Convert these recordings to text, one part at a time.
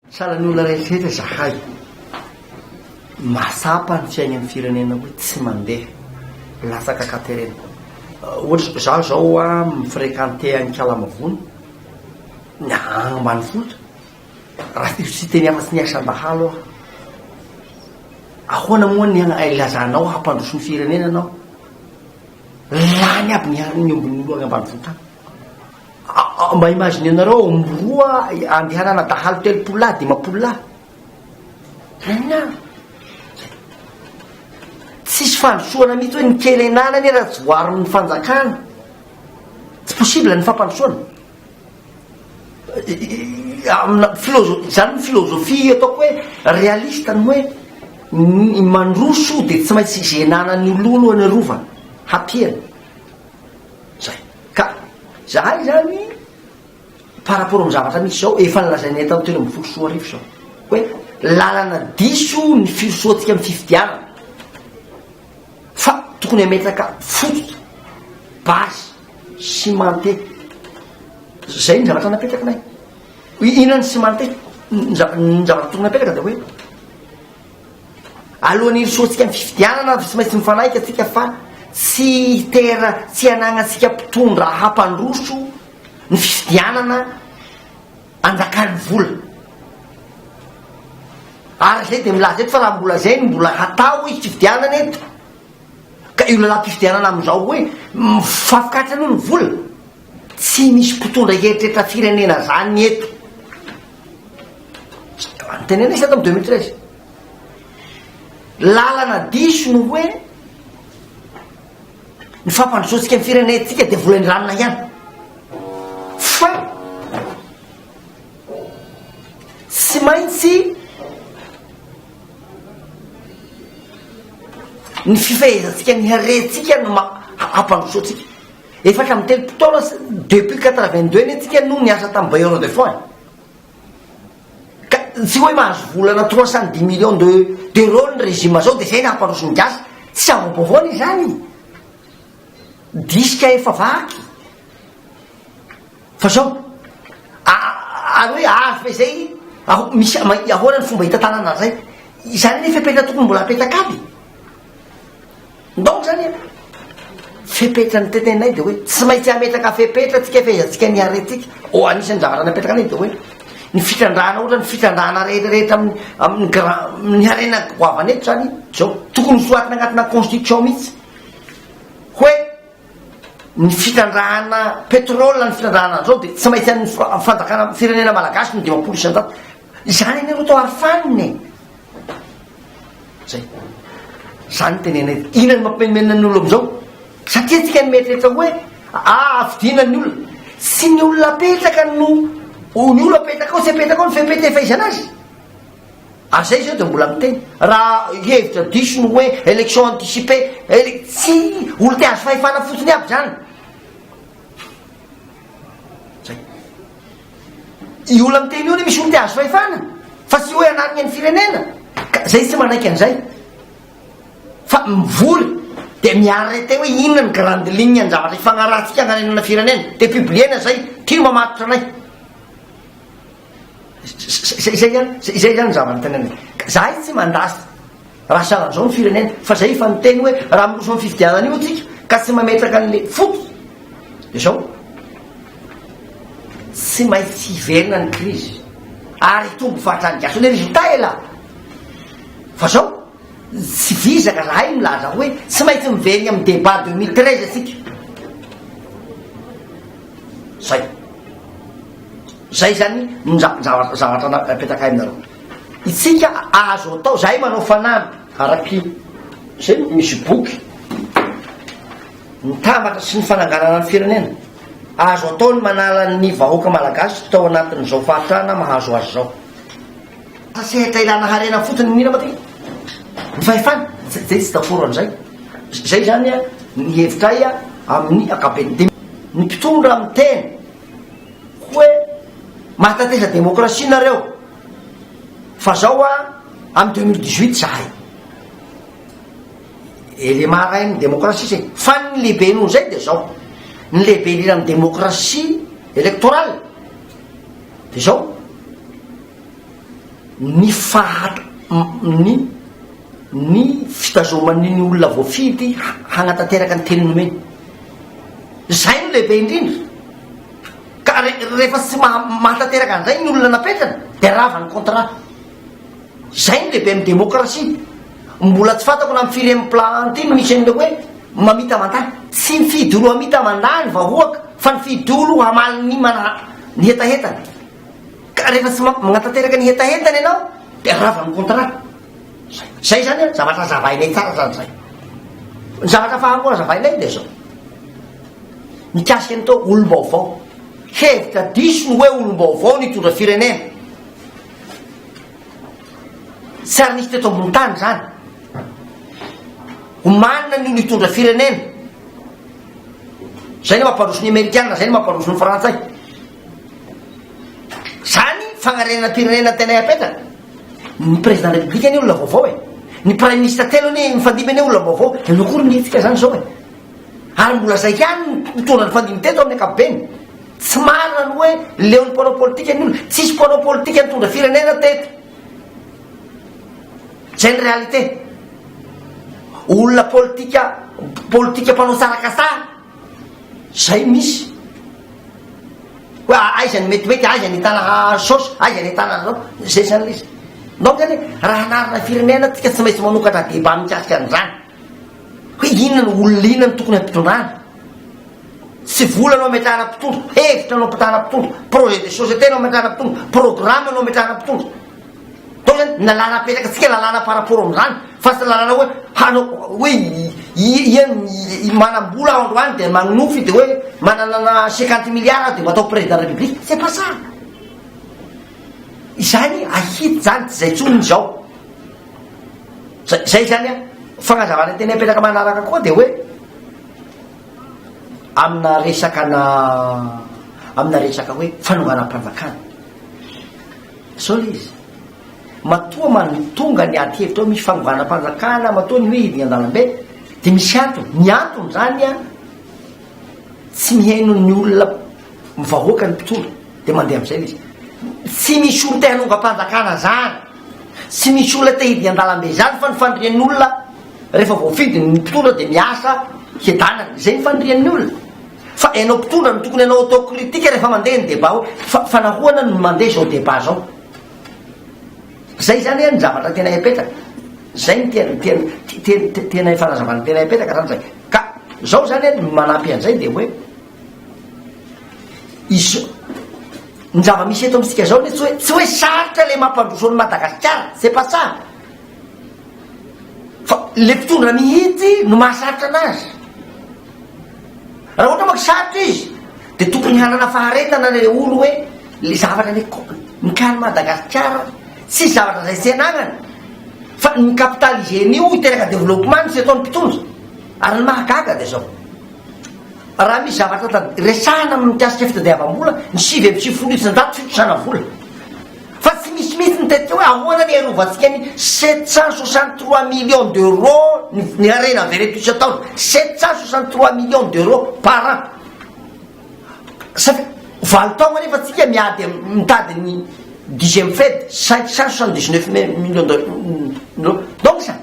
Sahala ny olona rehetrarehetra zahay masapa ny fiaina amin'ny firenena hoe tsy mandeha lasaka katerena. Ohatra zaho zao a mifréquenté Ankalamavony ny ambanivohitra, raha tsy teny afa-tsy ny asam-bahalo aho, ahoana moa ny ilazanao hampandroso ny firenena anao? Lany aby ny ombin'olo any ambanivohitra any. Mba imagine anareo ombroa andehanana dahalo 30 dimapolo lahy na tsisy fandrosoana mihitsy hoe ny kely enanany raha tsy voarin'ny fanjakana, tsy possible ny fampandrosoana. Zany ny filozofia ataoko hoe realiste ny hoe mandroso dia tsy maintsy zenanany ololo any rova hapiana zay. Ka zahay zany par rapport amin'ny zavatra misy zao efa nilazainay tao telo amby folo soa arivo zao hoe lalana diso ny firosoantsika amin'ny fifidianana, fa tokony hametraka fototra basy cimenté. Zay ny zavatra napetrakanay. Inona ny cimenté? Ny zavatra tokony napetraka dia hoe alohan'ny irosoantsika amin'ny fifidianana tsy maintsy mifanaika atsika fa tsy tsy anagnatsika mpitondra hampandroso ny fifidianana anjakan'ny vola. Ary zay dia milaza eto fa raha mbola zay ny mbola hatao izy fifidianana eto, ka io lalahy mpifidianana am'izao hoe mifafikatrany ny vola, tsy misy mpitondra heritreritra firenena zany eto. Tenena izy ato amin'ny 2013 lalana diso no hoe ny fampandrosoantsika amin'ny firenentsika dia vola ny ranona ihany, fa tsy maintsy ny fifehezantsika ny harentsika no hampandrosoantsika. Efa hatramin'ny telopolo taona depuis 82 ny atsika no niasa tamin'ny bailleur de fonds, ka tsy hoe mahazo volana 310 millions d'euros ny régime zao dia zay ny hampandroso ny gasy. Tsy avaovavony zany, diska efa vaky fa zao ary hoe avy zay misy ahoana ny fomba hitantanana zay. Zany ny fepetra tokony mbola apetaka aby. Donc zany fepetra ny tetenay dia hoe tsy maintsy hametraka fepetra tsika fehezantsika ny aretika. Anisan'ny zavatra napetraka anay dia hoe ny fitrandrahana ohatra ny fitrandrahana rehetrarehetra amin'ny harena goavana eto zany zao tokony soatina anatina constitution mihitsy hoe ny fitrandrahana pétrole ny fitrandrahana zao dia tsy maintsy ny fanjakana firenena malagasy no 50 isan-tato. Zany ny roto arifaniny zay. Zany tenenay inany mampimenimena ny olo am'izao satria tsika ny mietrrehetra hoe avidina ny olona sy ny olona apetraka no ny olona apetraka ao tsy apetraka ao ny fepetra efa izana azy. Zay zao dia mbola miteny raha hevitra diso no hoe élection anticipé tsy olo te azo fahefana fotsiny aby zany. Zay i olona miteny io misy olo te azo fahefana fa tsy hoe anatiny ny firenena, zay tsy manaiky an'izay fa mivory dia miarete hoe inona ny grande ligne ny zavatra ifanarahantsika hananenana firenena dia publiena zay tino mamatotra anay. Zay zany zavatra tenenay. Zahay tsy mandasy raha saran'izao ny firenena fa zay efa niteny hoe raha miroso amin'ny fifidianana io atsika ka tsy mametraka an'le foto dia zao tsy maintsy hiverina ny crise ary tombo fahatrany gasy le résultat ela. Fa zao tsy vizaka zahay milaza hoe tsy maintsy miverina amin'ny débat 2013 atsika. Zay zany zavatra napetraka aminareo. Itsika azo atao zahay manao fanamby araky zay misy boky mitambatra sy ny fananganana ny firenena. Azo atao ny manala ny vahoaka malagasy tao anatin'izao fahatrana mahazo azy zao. Sehatra ilana harena fotsiny mihina maty ny fahefana zay tsy dakoro an'izay. Zay zany a ny hevitray a amin'ny akabeny de ny mpitondra amin'ny teny hoe mahatateza demokrasia nareo fa zao a amin'ny 2018 zahay ele maray ny demokrasia zay fa ny lehibe noho zay dia zao ny lehibe lirany demokrasia électorale dia zao ny ny fitazoman'ny olona voafidy hagnatanteraka ny tenin'omeny zay no lehibe indrindra ka rehefa tsy mahatanteraka an'izay ny olona napetrana de rava ny contrat zay no lehibe amin'ny démocratie mbola tsy fantako na mifiry amin'ny planty iny misy an'le hoe mamita mandany tsy mifidy olo mamita mandany vahoaka fa nifidy olo hamaly ny ny hetahetany ka rehefa tsy magnatanteraka ny hetahetany ianao de rava ny contrat zay zany a zavatra zavainay tsara zany zay ny zavatra fahankoa zavainay de zao mikasika ny tao olom-baovao hevitra diso ny hoe olom-baovao nitondra firenena tsy ary nisy teto ambony tany zany omanina ny olo hitondra firenena zay ny mamparoso ny amerikana zay ny mamparoso ny frantsay zany fagnarenana pirenena tena apetraka ny président république ny olona vaovao e ny prime ministre telo ny mifandimby ny olona vaovao nokory nihetsika zany zao e ary mbola zay ihany mitondra ny fandimby teto amin'ny akapobeny tsy marina ny hoe leon'ny mpanao politika ny olona tsisy mpanao politika nitondra firenena teto zay ny réalité olona politika mpanao sarakasa zay misy hoe aizany metimety aizany hitana saosy aizany hitana zao zay zany izy donc zany raha anarina firenena tika tsy maintsy manokatra débat mikasika an'izany hoe inona ny olona inona ny tokony ampitondrana tsy vola anao ametrahana mpitondra hevitra anao ampitahana mpitondra projet de société anao ametrahana mpitondra programme anao ametrahana mpitondra donc zany lalàna apetraka tsika lalàna par rapport am'izany fa tsy lalàna hoe hanao hoe iany manam-bola ao androany de magnofy de hoe manana 50 milliards de matao président république c'est pas ça izany ahity zany tsy zay tsony zao zay zany a fagnazavana tena apetraka manaraka koa de hoe amina resaka hoe fanaovanam-panjakana zao le izy matoa manotonga ny aty hevitra hoe misy fanaovanam-panjakana matoa ny hoe hidiny an-dalambe de misy antony ny antony zany a tsy mihaino ny olona mivahoaka ny mpitondra de mandeha am'izay izy tsy misy olo te hanonga-mpanjakana zany tsy misy olona te hidiny an-dalambe zany fa nifandrian'ny olona rehefa voafidy ny mpitondra de miasa hiadanany zay nifandrian'ny olona fa ianao mpitondra no tokony ianao autocritique rehefa mandeha ny débat hoe fa nahoana no mandeha zao débat zao zay zany ny zavatra tena hipetraka zay ny tena fanazavana tena hipetraka zany zay ka zao zany manampy an'izay de hoe izy ny zava-misy eto amitsika zao ny tsy hoe sarotra le mampandroso ny Madagasikara c'est pas ça fa le mpitondra mihitsy no mahasarotra anazy raha ohatra mako sarotra izy de tokony hanana faharetana le olo hoe le zavatra mikany Madagasikara tsy zavatra zay tsy anagnana fa ny capitalisen'io hiteraka développement ny sy ataon'ny mpitondra ary ny mahagaga de zao raha misy zavatra resahana amin'ny mikasika fitadiavam-bola ny 7 fitosana vola fa tsy misy ny tety hoe ahoana ny arovantsika ny 763 millions d'euros ny arena vereto isataona 763 millions d'euros par an valo taogna nefa tsika miady mitady ny 10e fed 579 millions d'euros donc ça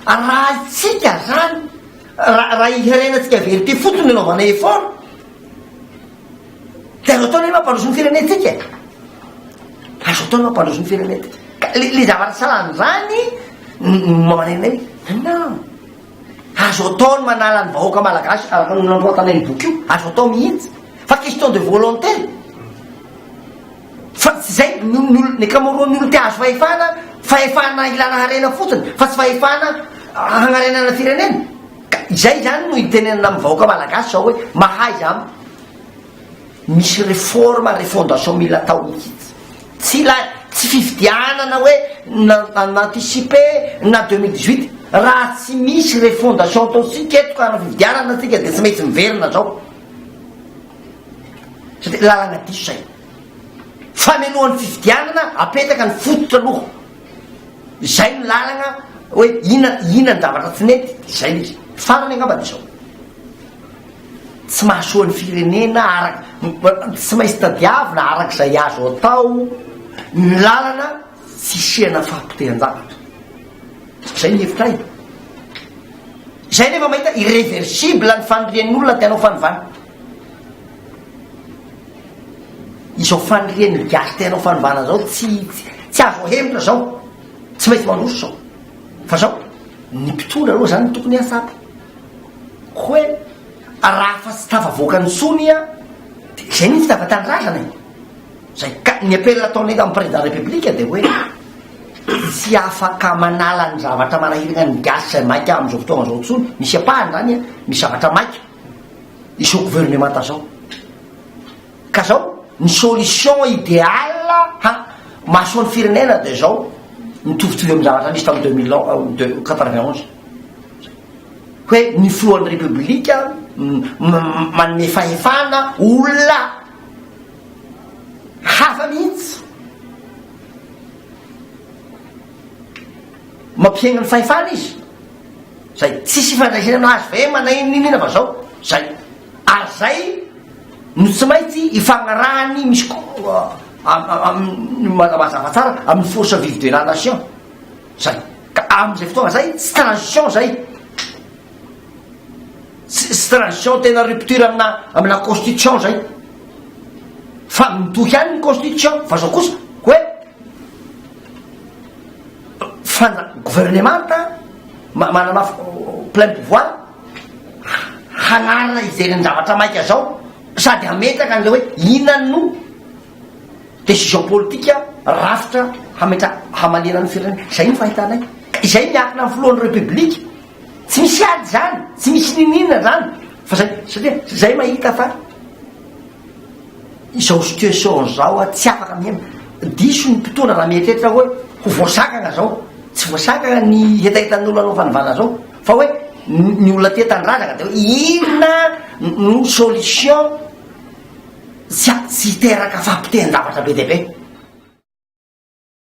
raha tsika zany raha iharenatsika verité fotony anaovana effort de azo ataony mampandroso ny firenetsika azo ataony mampandroso ny firenetsika le zavatra salany zany manenay non azo ataony manala ny vahoaka malagasy araka nandroatanay ny boky io azo atao mihitsy fa question de volonté fa tsy zay ny kamaroan'ny olo te azo fahefana ilana harena fotsiny fa tsy fahefana hagnarenana firenena zay zany no itenenana amin'ny vahoaka malagasy zao hoe mahay zany misy réforme refondation mila atao mihitsy tsy fividianana hoe naanticipe na 2018 raha tsy misy refondation ataotsika eto ka na fividianana atsika de tsy maintsy miverina zao satria lalana diso zay famelohan'ny fividianana apetaka ny fototra aloha zay ny lalana hoe inona ny zavatra tsy mety zay izy farany angamba de zao tsy mahasoan'ny firenena tsy maintsy tadiavina arak'izay azo atao ny lalana tsy siana fampitehan-javatra. Zay ny hevitra ay. Zay nefa mahita irréversible ny fanirian'olona tianao fanovana. Izao fanirian'ny gasy tianao fanovana zao tsy azo hemitra zao, tsy maintsy mandroso zao. Fa zao ny mpitondra aloha zany tokony asapa hoe raha fa tsy tafavoaka ny sonia de zay ny fitavatandrazana zay ka ny apelina ataony amin'ny président république de hoe tsy afaka manala ny zavatra manahirana ny gasy zay maika am'izao fotoana zao tsony, misy apahany zany misy zavatra maika izao gouvernement zao. Ka zao ny solution idéale mahasoan'ny firenena de zao mitovitovy amin'ny zavatra nisy tamin'ny 91 hoe ny filohan'ny république manome fahefana olona hafa mihitsy mampiaina ny fahefana izy zay tsisy fandraisana azy ve manaininina fa zao zay ary zay no tsy maintsy ifagnarahany misy mazava tsara amin'ny force vive de la nation zay ka amin'izay fotoana zay tsy transition zay, tsy transition tena rupture amina constitution zay fa mitohy ihany ny constitution fa zao kosa hoe gouvernemanta manana plein pouvoir hanarina ijery ny zavatra maika zao sady hametraka an'le hoe inany no décision politique rafitra hamalina ny firenena. Zay ny fahitanay, izay miakina amin'ny filohan'ny république, tsy misy ady zany, tsy misy ninina zany fa zay satria zay mahita fa izao situation zao tsy afaka mihena diso ny mpitondra raha mieritreritra hoe ho voasakana zao, tsy voasakana ny hetahetanin'olona anao fanovana zao fa hoe ny olona tia tandrazaka de hoe inona no solution tsy teraka fampitehan-javatra be dia be.